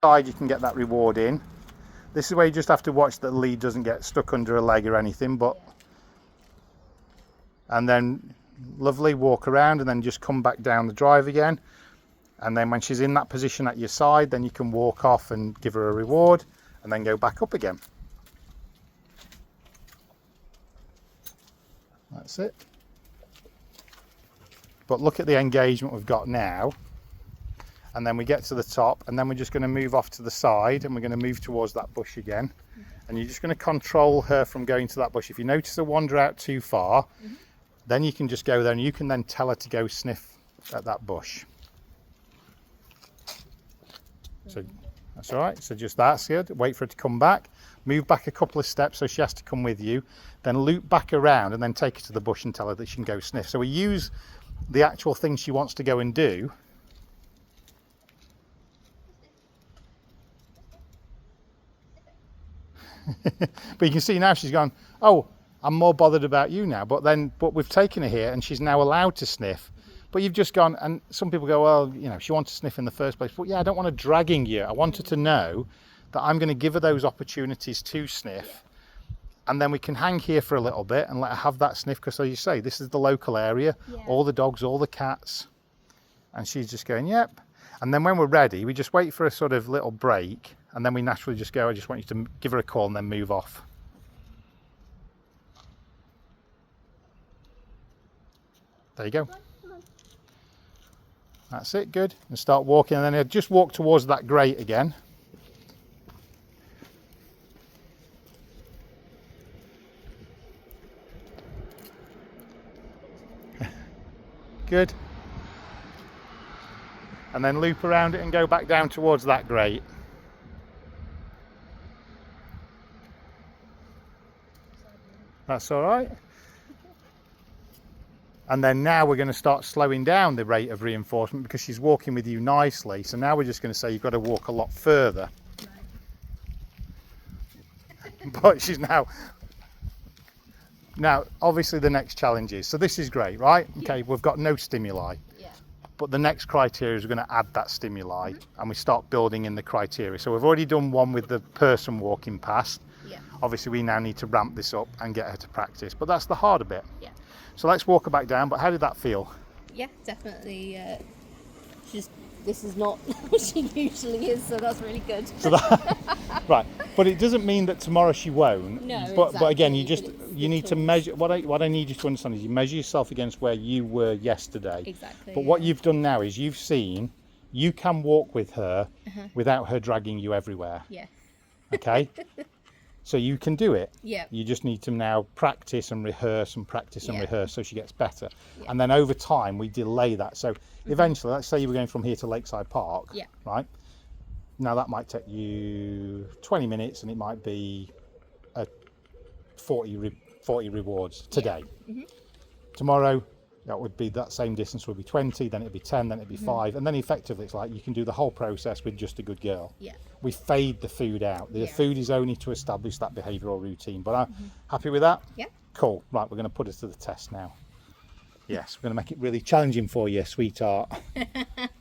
side you can get that reward in. This is where you just have to watch that the lead doesn't get stuck under a leg or anything, but and then lovely, walk around and then just come back down the drive again. And then when she's in that position at your side, then you can walk off and give her a reward and then go back up again. That's it. But look at the engagement we've got now. And then we get to the top, and then we're just going to move off to the side, and we're going to move towards that bush again. And you're just going to control her from going to that bush. If you notice her wander out too far, then you can just go there and you can then tell her to go sniff at that bush. So that's all right. So just that's good. Wait for her to come back. Move back a couple of steps so she has to come with you. Then loop back around and then take her to the bush and tell her that she can go sniff. So we use the actual thing she wants to go and do. But you can see now she's gone, oh, I'm more bothered about you now. But we've taken her here and she's now allowed to sniff. But you've just gone, and some people go, well, you know, she wants to sniff in the first place. But yeah, I don't want her dragging you. I want her to know that I'm going to give her those opportunities to sniff. And then we can hang here for a little bit and let her have that sniff. Because as you say, this is the local area, all the dogs, all the cats. And she's just going, yep. And then when we're ready, we just wait for a sort of little break. And then we naturally just go, I just want you to give her a call and then move off. There you go. That's it, good. And start walking, and then just walk towards that grate again. Good. And then loop around it and go back down towards that grate. That's all right. And then now we're going to start slowing down the rate of reinforcement because she's walking with you nicely. So now we're just going to say you've got to walk a lot further. Right. But she's now obviously the next challenge is, so this is great, right? Okay, we've got no stimuli. Yeah. But the next criteria is we're going to add that stimuli, and we start building in the criteria. So we've already done one with the person walking past. Yeah. Obviously we now need to ramp this up and get her to practice, but that's the harder bit. Yeah. So let's walk her back down. But how did that feel? Yeah, definitely. This is not what she usually is, so that's really good. So right, but it doesn't mean that tomorrow she won't. No, but exactly. But again, you need to measure. What I need you to understand is you measure yourself against where you were yesterday. Exactly. But what you've done now is you've seen you can walk with her without her dragging you everywhere. Yeah. Okay. So you can do it. Yeah. You just need to now practice and rehearse and practice and rehearse so she gets better. Yeah. And then over time we delay that. So eventually, let's say you were going from here to Lakeside Park. Yeah. Right. Now that might take you 20 minutes and it might be 40 rewards today. Yeah. Tomorrow that would be that same distance would be 20, then it'd be 10, then it'd be 5, and then effectively it's like you can do the whole process with just a good girl. Yeah. We fade the food out. The food is only to establish that behavioural routine. But I'm happy with that? Yeah. Cool. Right, we're going to put it to the test now. Yes, we're going to make it really challenging for you, sweetheart.